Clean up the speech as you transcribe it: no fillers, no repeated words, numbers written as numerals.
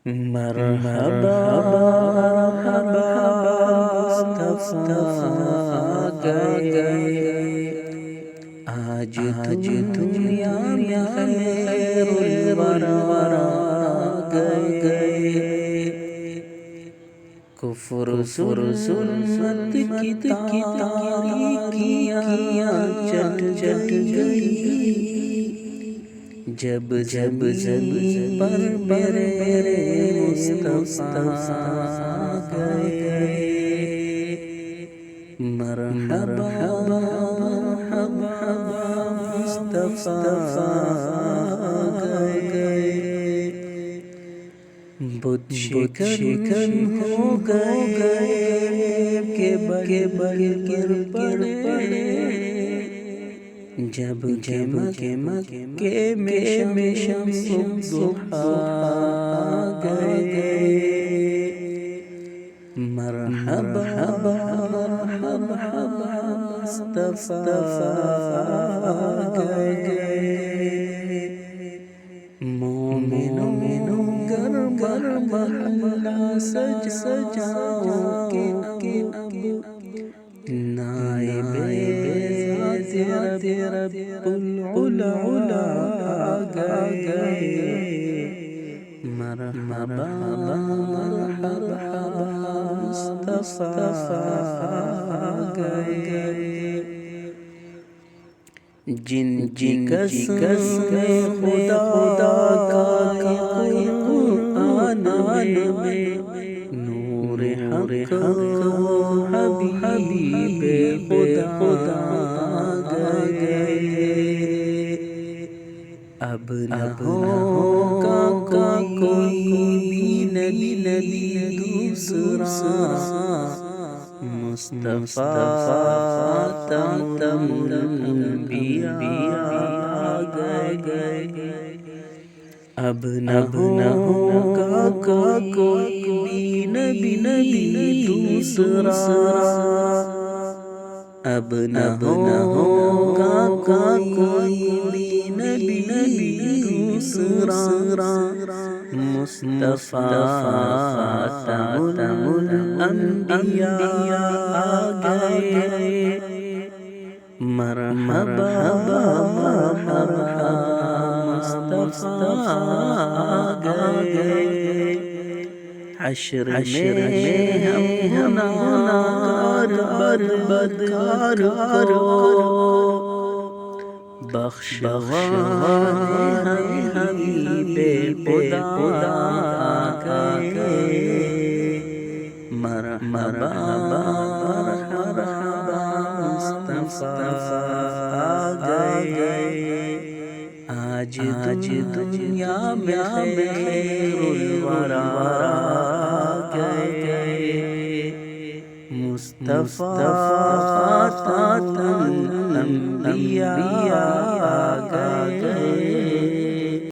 مرحبا مرحبا مصطفیٰ گئے، آج دنیا میں خیر الورا گئے، کفر ظلمت کی تاریکیاں چٹ گئی، جب پر میرے مصطفیٰ گئے، مرحبا مصطفیٰ گئے، بت شکن ہو گئے کہ بل گر پڑے، جب مکے میں شمس الضحیٰ گئے، مرحبا مصطفیٰ گئے، مومنوں گر محلہ سجاؤ کے نائب ذات رب العلا گئے، مرحبا مصطفیٰ گئے، جن قسم خدا کا قرآن میں نور حق حبیب خدا گئے، اب نہ ہوگا کوئی نبی دوسرا، مصطفیٰ تم الانبیاء گئے، اب نہ ہوگا کوئی نبی دوسرا، اب نہ ہوگا کوئی نبی دوسرا، مصطفیٰ تم الانبیاء گئے، مرحبا مصطفیٰ گئے، حشر میں ہم بدکار کرو، بخشوانے حبیب خدا گئے، مرحبا مصطفیٰ گئے، آج دنیا میں خیر الورا گئے، مصطفیٰ خاتم الانبیاء گئے۔